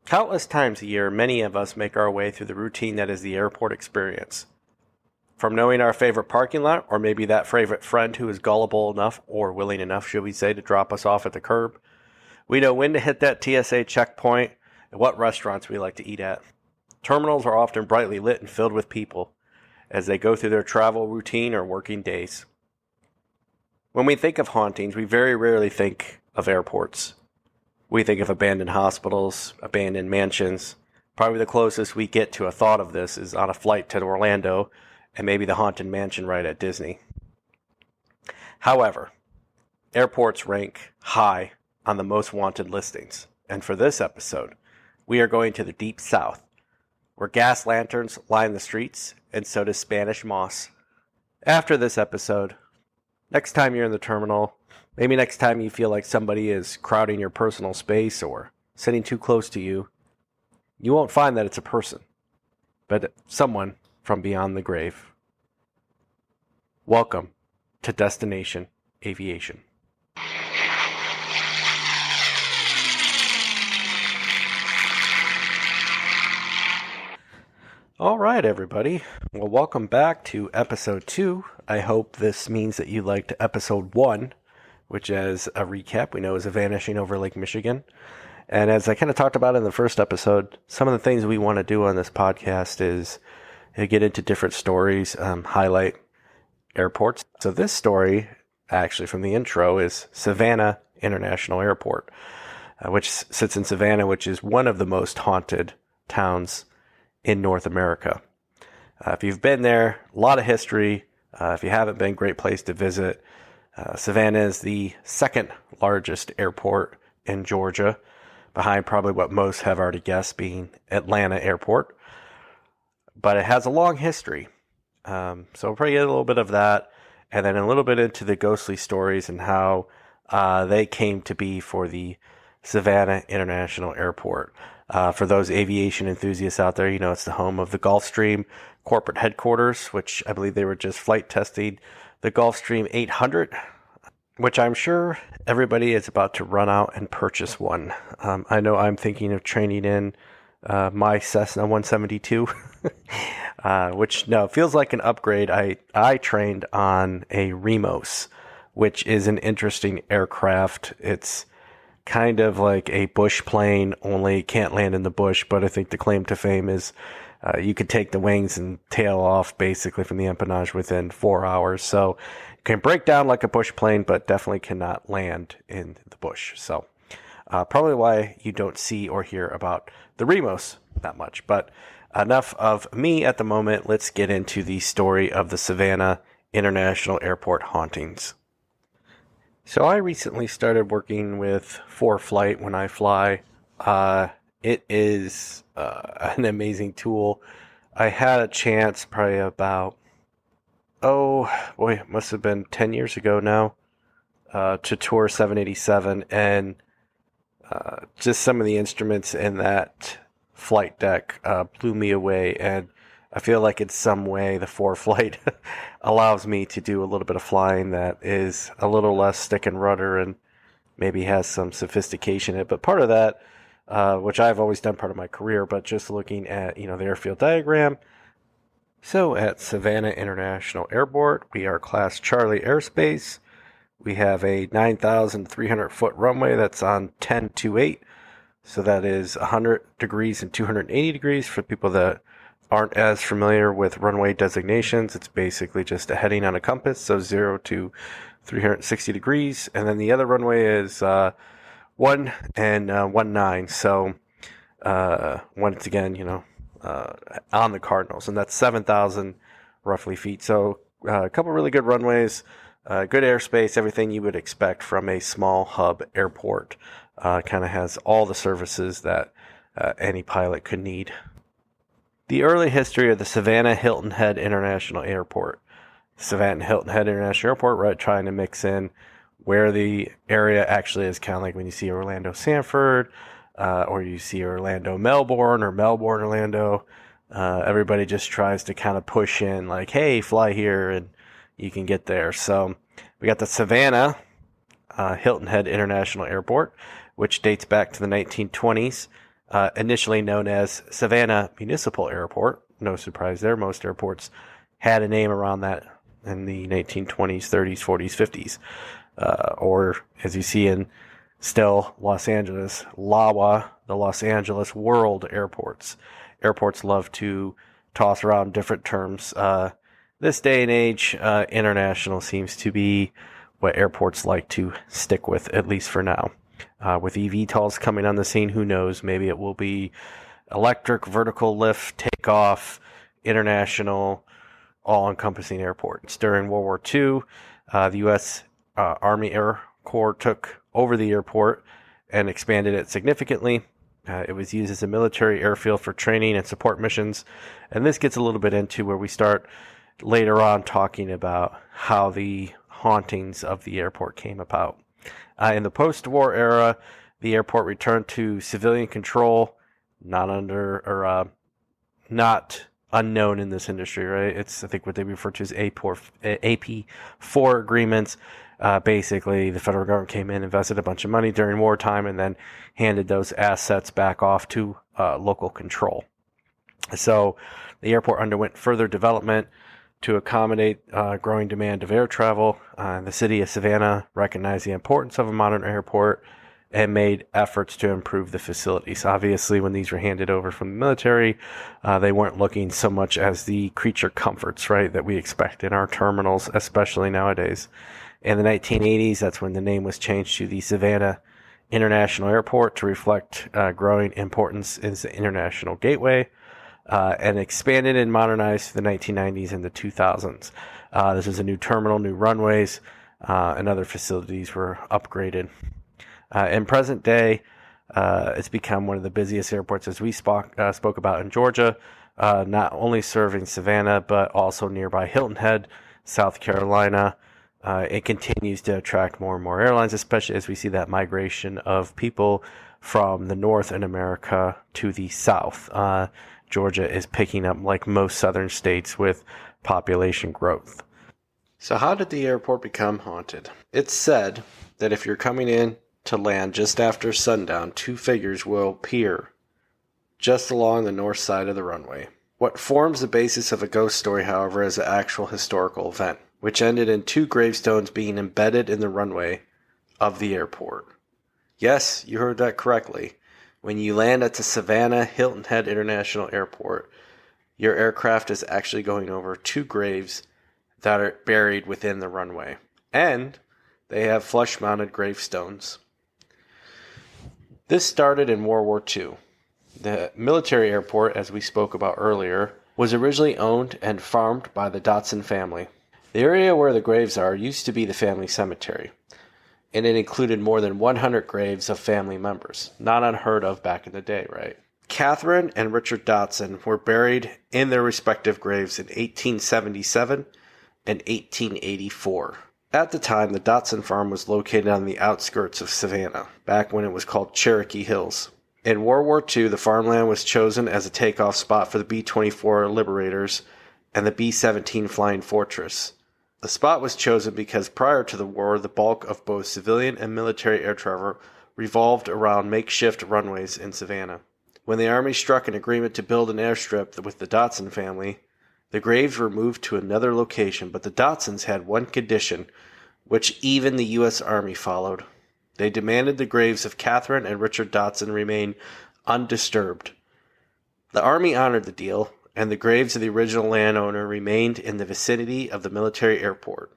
Countless times a year, many of us make our way through the routine that is the airport experience. From knowing our favorite parking lot, or maybe that favorite friend who is gullible enough, or willing enough, should we say, to drop us off at the curb, we know when to hit that TSA checkpoint and what restaurants we like to eat at. Terminals are often brightly lit and filled with people as they go through their travel routine or working days. When we think of hauntings, we very rarely think of airports. We think of abandoned hospitals, abandoned mansions. Probably the closest we get to a thought of this is on a flight to Orlando and maybe the Haunted Mansion right at Disney. However, airports rank high on the most wanted listings. And for this episode, we are going to the Deep South, where gas lanterns line the streets and so does Spanish moss. After this episode, next time you're in the terminal, maybe next time you feel like somebody is crowding your personal space or sitting too close to you, you won't find that it's a person, but someone from beyond the grave. Welcome to Destination Aviation. All right, everybody. Well, welcome back to episode 2. I hope this means that you liked episode 1, which, as a recap, we know is a vanishing over Lake Michigan. And as I kind of talked about in the first episode, some of the things we want to do on this podcast is get into different stories, highlight airports. So this story, actually from the intro, is Savannah International Airport, which sits in Savannah, which is one of the most haunted towns in North America. If you've been there, a lot of history. If you haven't been, great place to visit. Savannah is the second largest airport in Georgia, behind probably what most have already guessed being Atlanta Airport. But it has a long history. So we'll probably get a little bit of that, and then a little bit into the ghostly stories and how they came to be for the Savannah International Airport. For those aviation enthusiasts out there, you know it's the home of the Gulfstream corporate headquarters, which I believe they were just flight testing the Gulfstream 800, which I'm sure everybody is about to run out and purchase one. I know I'm thinking of training in my Cessna 172, which feels like an upgrade. I trained on a Remos, which is an interesting aircraft. It's kind of like a bush plane, only can't land in the bush, but I think the claim to fame is you could take the wings and tail off basically from the empennage within 4 hours. So it can break down like a bush plane, but definitely cannot land in the bush. So probably why you don't see or hear about the Remos that much. But enough of me at the moment. Let's get into the story of the Savannah International Airport hauntings. So I recently started working with ForeFlight when I fly. It is an amazing tool. I had a chance probably about, it must have been 10 years ago now, to tour 787, and just some of the instruments in that flight deck blew me away, and I feel like in some way the ForeFlight allows me to do a little bit of flying that is a little less stick and rudder and maybe has some sophistication in it. But part of that, which I've always done part of my career, but just looking at, the airfield diagram. So at Savannah International Airport, we are Class Charlie airspace. We have a 9,300 foot runway that's on 1028. So that is 100 degrees and 280 degrees for people that aren't as familiar with runway designations. It's basically just a heading on a compass, so 0 to 360 degrees. And then the other runway is 1 and 19. So once again, on the Cardinals, and that's 7,000 roughly feet. So a couple really good runways, good airspace, everything you would expect from a small hub airport. Kind of has all the services that any pilot could need. The early history of the Savannah Hilton Head International Airport. Savannah Hilton Head International Airport, right, trying to mix in where the area actually is, kind of like when you see Orlando Sanford, or you see Orlando Melbourne, or Melbourne Orlando. Everybody just tries to kind of push in like, hey, fly here and you can get there. So we got the Savannah Hilton Head International Airport, which dates back to the 1920s. initially known as Savannah Municipal Airport. No surprise there. Most airports had a name around that in the 1920s, 30s, 40s, 50s. Or as you see in still Los Angeles, LAWA, the Los Angeles World Airports. Airports love to toss around different terms. This day and age, international seems to be what airports like to stick with, at least for now. With eVTOLs coming on the scene, who knows? Maybe it will be electric, vertical lift, takeoff, international, all-encompassing airports. During World War II, the U.S. Army Air Corps took over the airport and expanded it significantly. It was used as a military airfield for training and support missions. And this gets a little bit into where we start later on talking about how the hauntings of the airport came about. In the post-war era, the airport returned to civilian control, not unknown in this industry, right? It's, I think, what they refer to as AP4 agreements. Basically, the federal government came in, invested a bunch of money during wartime, and then handed those assets back off to local control. So the airport underwent further development to accommodate growing demand of air travel. The city of Savannah recognized the importance of a modern airport and made efforts to improve the facilities. Obviously, when these were handed over from the military, they weren't looking so much as the creature comforts, right, that we expect in our terminals, especially nowadays. In the 1980s, that's when the name was changed to the Savannah International Airport to reflect growing importance as the international gateway, and expanded and modernized through the 1990s and the 2000s. This was a new terminal, new runways, and other facilities were upgraded. In present day, it's become one of the busiest airports, as we spoke about in Georgia, not only serving Savannah, but also nearby Hilton Head, South Carolina. It continues to attract more and more airlines, especially as we see that migration of people from the north in America to the south. Georgia is picking up, like most southern states, with population growth. So how did the airport become haunted? It's said that if you're coming in to land just after sundown, two figures will appear just along the north side of the runway. What forms the basis of a ghost story, however, is an actual historical event, which ended in two gravestones being embedded in the runway of the airport. Yes, you heard that correctly. When you land at the Savannah Hilton Head International Airport, your aircraft is actually going over two graves that are buried within the runway. And they have flush-mounted gravestones. This started in World War II. The military airport, as we spoke about earlier, was originally owned and farmed by the Dotson family. The area where the graves are used to be the family cemetery, and it included more than 100 graves of family members. Not unheard of back in the day, right? Catherine and Richard Dotson were buried in their respective graves in 1877 and 1884. At the time, the Dotson farm was located on the outskirts of Savannah, back when it was called Cherokee Hills. In World War II, the farmland was chosen as a takeoff spot for the B-24 Liberators and the B-17 Flying Fortress. The spot was chosen because prior to the war, the bulk of both civilian and military air travel revolved around makeshift runways in Savannah. When the Army struck an agreement to build an airstrip with the Dotson family, the graves were moved to another location, but the Dotsons had one condition, which even the U.S. Army followed. They demanded the graves of Catherine and Richard Dotson remain undisturbed. The Army honored the deal, and the graves of the original landowner remained in the vicinity of the military airport.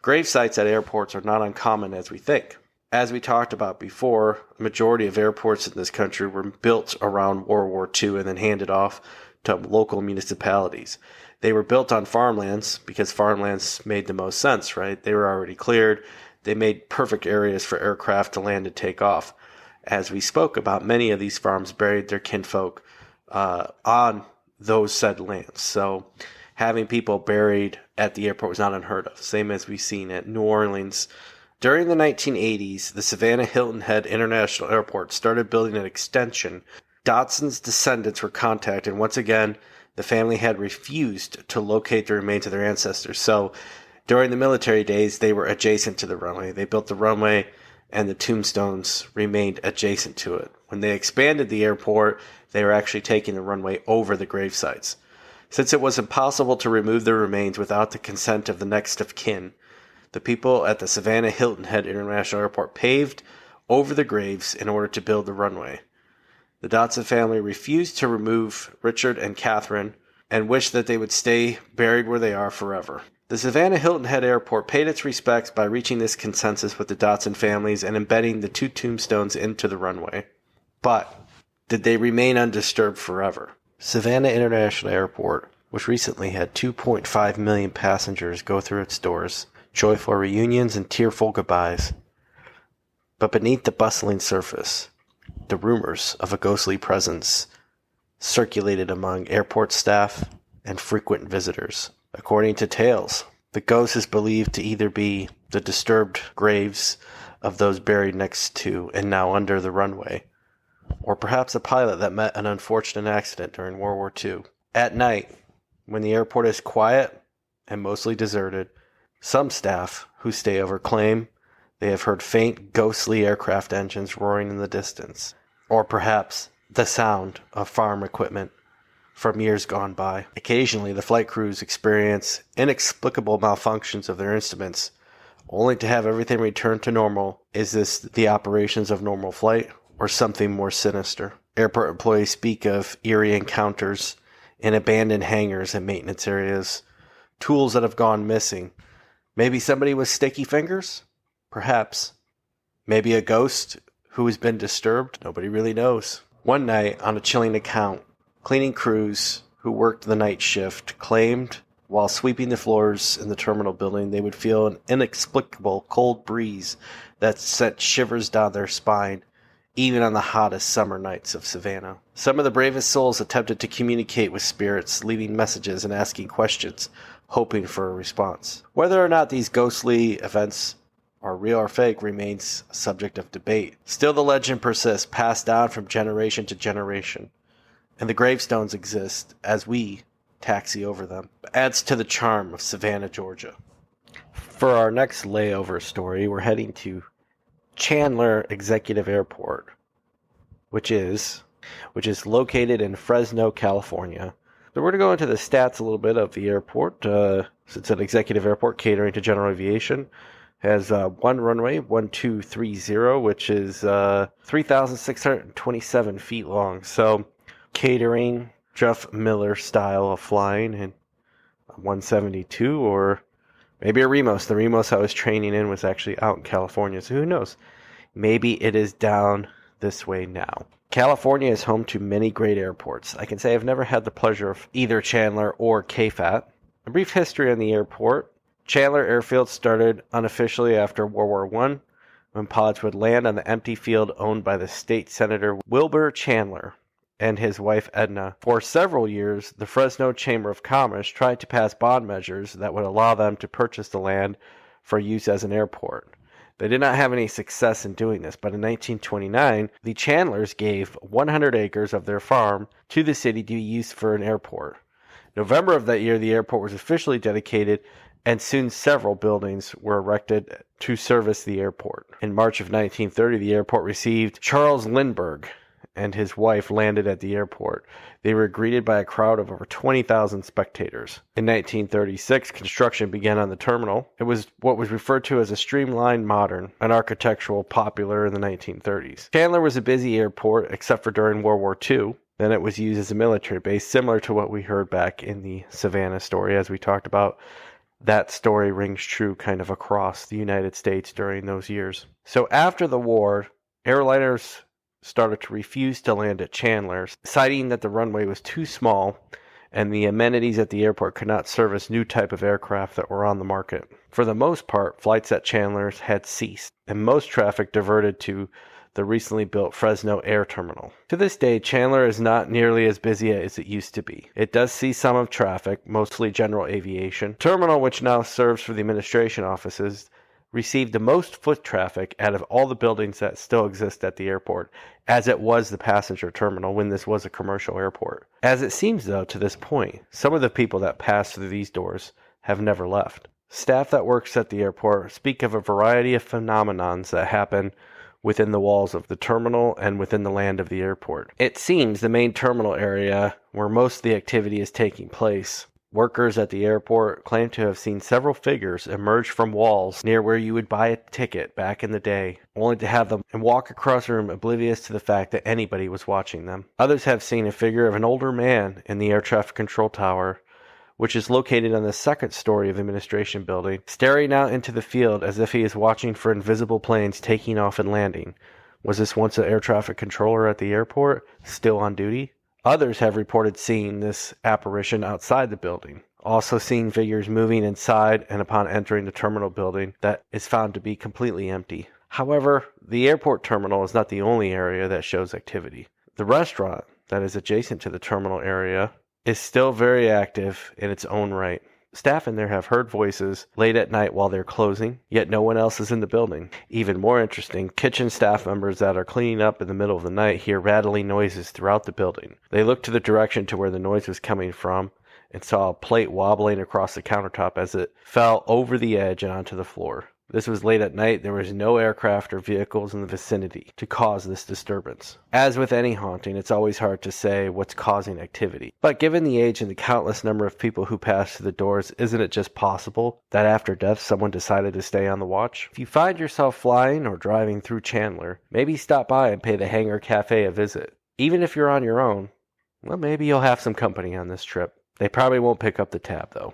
Grave sites at airports are not uncommon as we think. As we talked about before, the majority of airports in this country were built around World War II and then handed off to local municipalities. They were built on farmlands because farmlands made the most sense, right? They were already cleared. They made perfect areas for aircraft to land and take off. As we spoke about, many of these farms buried their kinfolk on those said lands. So having people buried at the airport was not unheard of, same as we've seen at New Orleans. During the 1980s, the Savannah Hilton Head International Airport started building an extension. Dotson's descendants were contacted, and once again, the family had refused to locate the remains of their ancestors. So during the military days, they were adjacent to the runway. They built the runway and the tombstones remained adjacent to it. When they expanded the airport, they were actually taking the runway over the gravesites. Since it was impossible to remove the remains without the consent of the next of kin, the people at the Savannah Hilton Head International Airport paved over the graves in order to build the runway. The Dotson family refused to remove Richard and Catherine and wished that they would stay buried where they are forever. The Savannah Hilton Head Airport paid its respects by reaching this consensus with the Dotson families and embedding the 2 tombstones into the runway. But did they remain undisturbed forever? Savannah International Airport, which recently had 2.5 million passengers go through its doors, joyful reunions and tearful goodbyes. But beneath the bustling surface, the rumors of a ghostly presence circulated among airport staff and frequent visitors. According to tales, the ghost is believed to either be the disturbed graves of those buried next to and now under the runway, or perhaps a pilot that met an unfortunate accident during World War II. At night, when the airport is quiet and mostly deserted, some staff who stay over claim they have heard faint, ghostly aircraft engines roaring in the distance, or perhaps the sound of farm equipment from years gone by. Occasionally, the flight crews experience inexplicable malfunctions of their instruments, only to have everything return to normal. Is this the operations of normal flight, or something more sinister? Airport employees speak of eerie encounters in abandoned hangars and maintenance areas, tools that have gone missing. Maybe somebody with sticky fingers? Perhaps. Maybe a ghost who has been disturbed? Nobody really knows. One night, on a chilling account, cleaning crews who worked the night shift claimed while sweeping the floors in the terminal building they would feel an inexplicable cold breeze that sent shivers down their spine, even on the hottest summer nights of Savannah. Some of the bravest souls attempted to communicate with spirits, leaving messages and asking questions, hoping for a response. Whether or not these ghostly events are real or fake remains a subject of debate. Still, the legend persists, passed down from generation to generation, and the gravestones exist as we taxi over them. It adds to the charm of Savannah, Georgia. For our next layover story, we're heading to Chandler Executive Airport, which is located in Fresno, California. So we're going to go into the stats a little bit of the airport. It's an executive airport catering to general aviation. Has one runway, 1230, which is 3,627 feet long. So catering Jeff Miller style of flying, and 172, or maybe a Remos. The Remos I was training in was actually out in California, so who knows? Maybe it is down this way now. California is home to many great airports. I can say I've never had the pleasure of either Chandler or KFAT. A brief history on the airport. Chandler Airfield started unofficially after World War I, when pilots would land on the empty field owned by the state senator Wilbur Chandler and his wife Edna. For several years, the Fresno Chamber of Commerce tried to pass bond measures that would allow them to purchase the land for use as an airport. They did not have any success in doing this, but in 1929, the Chandlers gave 100 acres of their farm to the city to be used for an airport. November of that year, the airport was officially dedicated, and soon several buildings were erected to service the airport. In March of 1930, the airport received Charles Lindbergh, and his wife landed at the airport. They were greeted by a crowd of over 20,000 spectators. In 1936, construction began on the terminal. It was what was referred to as a streamlined modern, an architectural popular in the 1930s. Chandler was a busy airport, except for during World War II. Then it was used as a military base, similar to what we heard back in the Savannah story, as we talked about. That story rings true kind of across the United States during those years. So after the war, airliners started to refuse to land at Chandler, citing that the runway was too small and the amenities at the airport could not service new type of aircraft that were on the market. For the most part, flights at Chandler had ceased, and most traffic diverted to the recently built Fresno Air Terminal. To this day, Chandler is not nearly as busy as it used to be. It does see some of traffic, mostly general aviation. The terminal, which now serves for the administration offices, received the most foot traffic out of all the buildings that still exist at the airport, as it was the passenger terminal when this was a commercial airport. As it seems, though, to this point, some of the people that pass through these doors have never left. Staff that works at the airport speak of a variety of phenomenons that happen within the walls of the terminal and within the land of the airport. It seems the main terminal area where most of the activity is taking place. Workers at the airport claim to have seen several figures emerge from walls near where you would buy a ticket back in the day, only to have them and walk across the room oblivious to the fact that anybody was watching them. Others have seen a figure of an older man in the air traffic control tower, which is located on the second story of the administration building, staring out into the field as if he is watching for invisible planes taking off and landing. Was this once an air traffic controller at the airport, still on duty? Others have reported seeing this apparition outside the building, also seeing figures moving inside and upon entering the terminal building that is found to be completely empty. However, the airport terminal is not the only area that shows activity. The restaurant that is adjacent to the terminal area is still very active in its own right. Staff in there have heard voices late at night while they're closing, yet no one else is in the building. Even more interesting, kitchen staff members that are cleaning up in the middle of the night hear rattling noises throughout the building. They look to the direction to where the noise was coming from and saw a plate wobbling across the countertop as it fell over the edge and onto the floor. This was late at night. There was no aircraft or vehicles in the vicinity to cause this disturbance. As with any haunting, it's always hard to say what's causing activity. But given the age and the countless number of people who pass through the doors, isn't it just possible that after death someone decided to stay on the watch? If you find yourself flying or driving through Chandler, maybe stop by and pay the Hangar Cafe a visit. Even if you're on your own, well, maybe you'll have some company on this trip. They probably won't pick up the tab, though.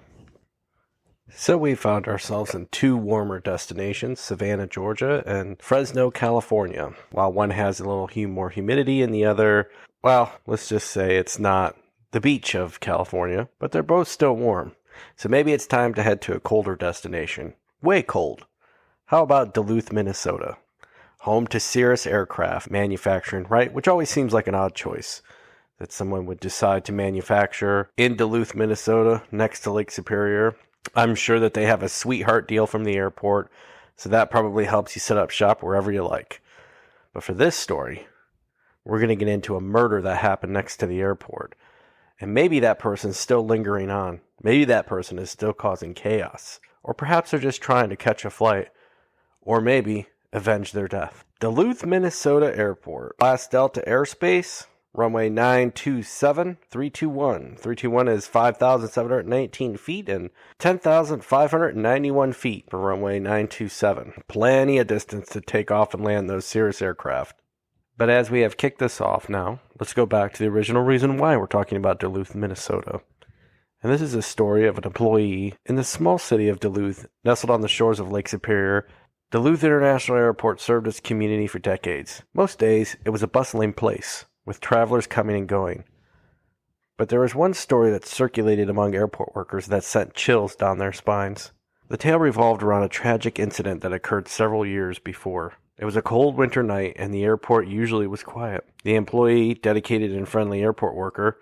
So we found ourselves in two warmer destinations, Savannah, Georgia, and Fresno, California. While one has a little more humidity and the other, well, let's just say it's not the beach of California, but they're both still warm. So maybe it's time to head to a colder destination. Way cold. How about Duluth, Minnesota? Home to Cirrus Aircraft Manufacturing, right? Which always seems like an odd choice that someone would decide to manufacture in Duluth, Minnesota, next to Lake Superior. I'm sure that they have a sweetheart deal from the airport, so that probably helps you set up shop wherever you like. But for this story, we're going to get into a murder that happened next to the airport. And maybe that person's still lingering on. Maybe that person is still causing chaos. Or perhaps they're just trying to catch a flight. Or maybe avenge their death. Duluth, Minnesota Airport. Class Delta Airspace. Runway 927, 321. 321 is 5,719 feet and 10,591 feet for runway 927. Plenty of distance to take off and land those Cirrus aircraft. But as we have kicked this off now, let's go back to the original reason why we're talking about Duluth, Minnesota. And this is a story of an employee in the small city of Duluth, nestled on the shores of Lake Superior. Duluth International Airport served its community for decades. Most days, it was a bustling place, with travelers coming and going. But there was one story that circulated among airport workers that sent chills down their spines. The tale revolved around a tragic incident that occurred several years before. It was a cold winter night, and the airport usually was quiet. The employee, dedicated and friendly airport worker,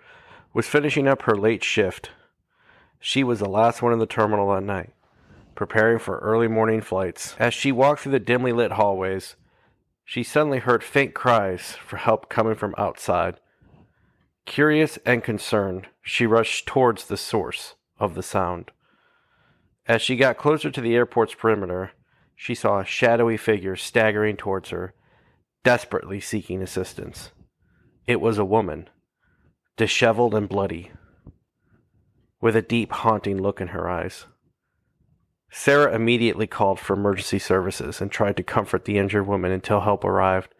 was finishing up her late shift. She was the last one in the terminal that night, preparing for early morning flights. As she walked through the dimly lit hallways, she suddenly heard faint cries for help coming from outside. Curious and concerned, she rushed towards the source of the sound. As she got closer to the airport's perimeter, she saw a shadowy figure staggering towards her, desperately seeking assistance. It was a woman, disheveled and bloody, with a deep, haunting look in her eyes. Sarah immediately called for emergency services and tried to comfort the injured woman until help arrived.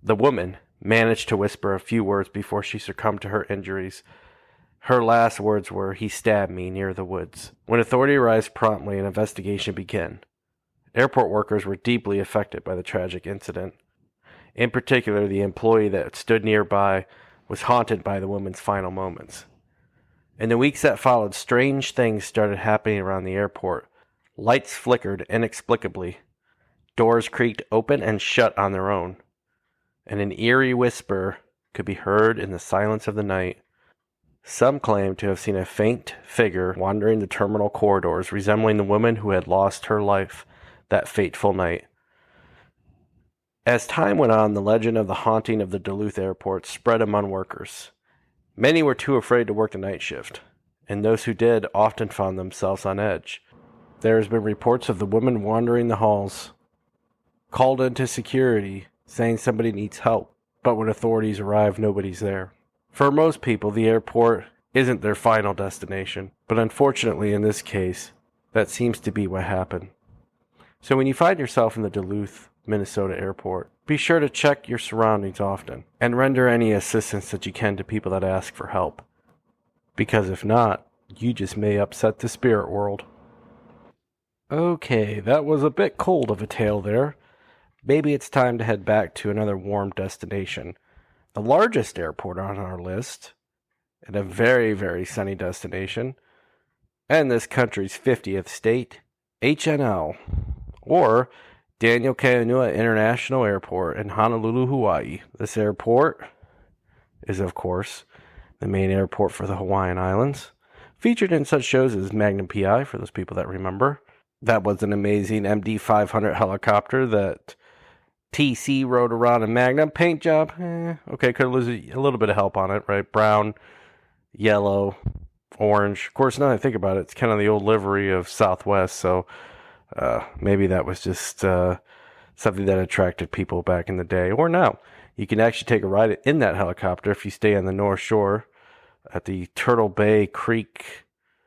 The woman managed to whisper a few words before she succumbed to her injuries. Her last words were, "He stabbed me near the woods." When authority arrived promptly, an investigation began. Airport workers were deeply affected by the tragic incident. In particular, the employee that stood nearby was haunted by the woman's final moments. In the weeks that followed, strange things started happening around the airport. Lights flickered inexplicably. Doors creaked open and shut on their own. And an eerie whisper could be heard in the silence of the night. Some claimed to have seen a faint figure wandering the terminal corridors, resembling the woman who had lost her life that fateful night. As time went on, the legend of the haunting of the Duluth airport spread among workers. Many were too afraid to work the night shift, and those who did often found themselves on edge. There has been reports of the women wandering the halls, called into security, saying somebody needs help, but when authorities arrive, nobody's there. For most people, the airport isn't their final destination, but unfortunately in this case, that seems to be what happened. So when you find yourself in the Duluth, Minnesota airport, be sure to check your surroundings often and render any assistance that you can to people that ask for help. Because if not, you just may upset the spirit world. Okay, that was a bit cold of a tale there. Maybe it's time to head back to another warm destination. The largest airport on our list, and a very, very sunny destination, and this country's 50th state, HNL, or Daniel K. Inouye International Airport in Honolulu, Hawaii. This airport is, of course, the main airport for the Hawaiian Islands, featured in such shows as Magnum P.I., for those people that remember. That was an amazing MD-500 helicopter that TC rode around in Magnum. Paint job, okay, could lose a little bit of help on it, right? Brown, yellow, orange. Of course, now that I think about it, it's kind of the old livery of Southwest, so maybe that was just something that attracted people back in the day, or now. You can actually take a ride in that helicopter if you stay on the North Shore at the Turtle Bay Creek,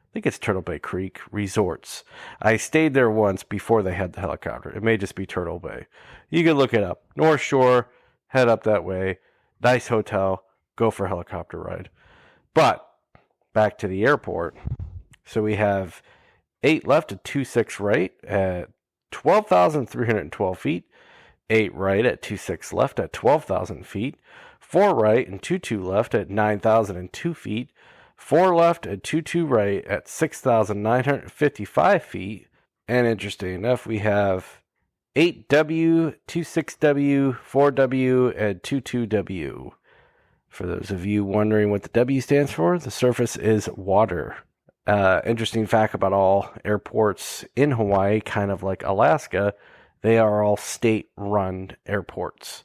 I think it's Turtle Bay Creek Resorts. I stayed there once before they had the helicopter. It may just be Turtle Bay. You can look it up. North Shore, head up that way. Nice hotel. Go for a helicopter ride. But back to the airport. So we have 8 left at 26 right at 12,312 feet. 8 right at 26 left at 12,000 feet. 4 right and 22 left at 9,002 feet. 4 left at 22 right at 6,955 feet. And interesting enough, we have 8W, 26W, 4W, and 22W. For those of you wondering what the W stands for, the surface is water. Interesting fact about all airports in Hawaii, kind of like Alaska, they are all state-run airports.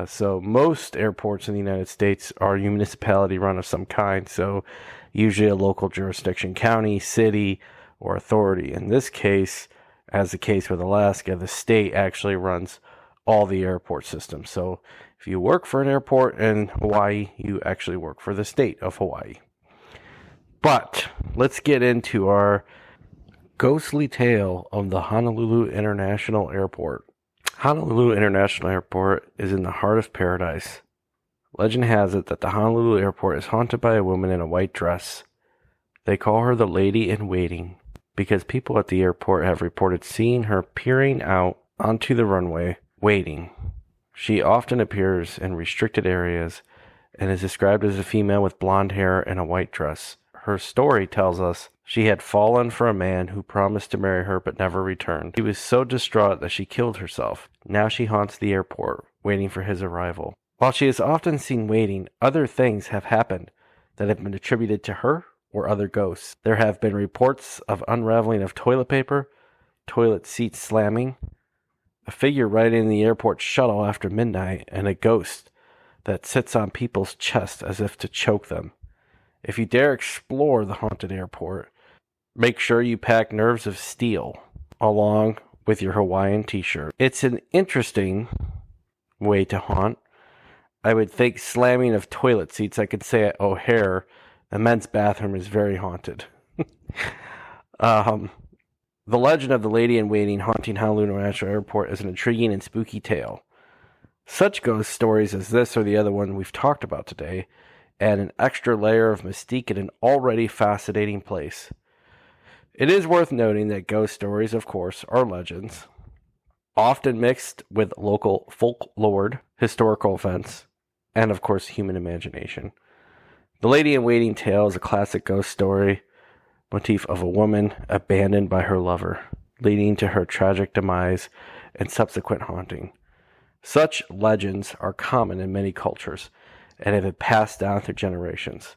So most airports in the United States are municipality-run of some kind, so usually a local jurisdiction, county, city, or authority. In this case, as the case with Alaska, the state actually runs all the airport systems. So if you work for an airport in Hawaii, you actually work for the state of Hawaii. But let's get into our ghostly tale of the Honolulu International Airport. Honolulu International Airport is in the heart of paradise. Legend has it that the Honolulu Airport is haunted by a woman in a white dress. They call her the Lady in Waiting because people at the airport have reported seeing her peering out onto the runway, waiting. She often appears in restricted areas and is described as a female with blonde hair and a white dress. Her story tells us she had fallen for a man who promised to marry her but never returned. She was so distraught that she killed herself. Now she haunts the airport, waiting for his arrival. While she is often seen waiting, other things have happened that have been attributed to her or other ghosts. There have been reports of unraveling of toilet paper, toilet seats slamming, a figure riding in the airport shuttle after midnight, and a ghost that sits on people's chests as if to choke them. If you dare explore the haunted airport, make sure you pack nerves of steel along with your Hawaiian t-shirt. It's an interesting way to haunt. I would think slamming of toilet seats. I could say at O'Hare, the men's bathroom is very haunted. The legend of the Lady in Waiting haunting Honolulu International Airport is an intriguing and spooky tale. Such ghost stories as this or the other one we've talked about today add an extra layer of mystique in an already fascinating place. It is worth noting that ghost stories, of course, are legends, often mixed with local folklore, historical events, and of course human imagination. The Lady in Waiting tale is a classic ghost story motif of a woman abandoned by her lover, leading to her tragic demise and subsequent haunting. Such legends are common in many cultures and have been passed down through generations.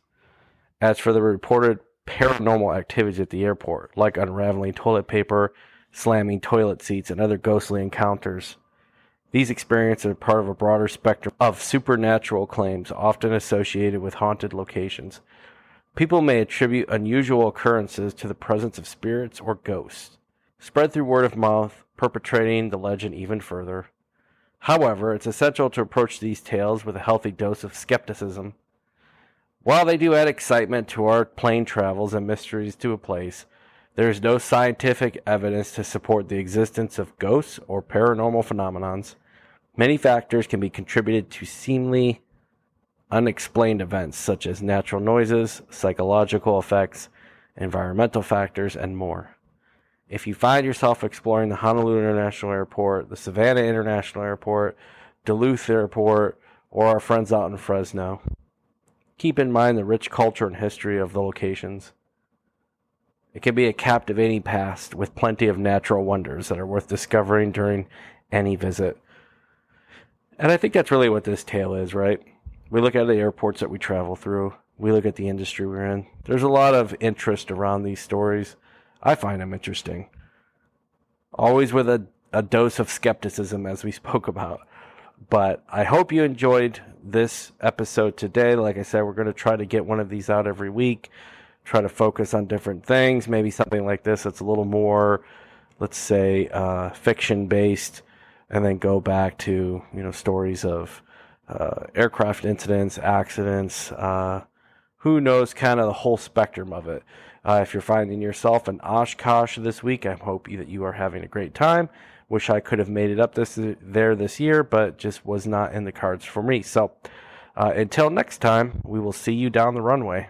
As for the reported paranormal activities at the airport, like unraveling toilet paper, slamming toilet seats, and other ghostly encounters, these experiences are part of a broader spectrum of supernatural claims often associated with haunted locations. People may attribute unusual occurrences to the presence of spirits or ghosts. spread through word of mouth, perpetrating the legend even further. However, it's essential to approach these tales with a healthy dose of skepticism. While they do add excitement to our plane travels and mysteries to a place, there is no scientific evidence to support the existence of ghosts or paranormal phenomenons. Many factors can be contributed to seemingly unexplained events such as natural noises, psychological effects, environmental factors, and more. If you find yourself exploring the Honolulu International Airport, the Savannah International Airport, Duluth Airport, or our friends out in Fresno, keep in mind the rich culture and history of the locations. It can be a captivating past with plenty of natural wonders that are worth discovering during any visit. And I think that's really what this tale is, right? We look at the airports that we travel through. We look at the industry we're in. There's a lot of interest around these stories. I find them interesting. Always with a dose of skepticism, as we spoke about. But I hope you enjoyed this episode today. Like I said, we're going to try to get one of these out every week. Try to focus on different things. Maybe something like this that's a little more, let's say, fiction-based. And then go back to, stories of aircraft incidents, accidents. Who knows, kind of the whole spectrum of it. If you're finding yourself in Oshkosh this week, I hope that you are having a great time. Wish I could have made it up this year, but just was not in the cards for me. So until next time, we will see you down the runway.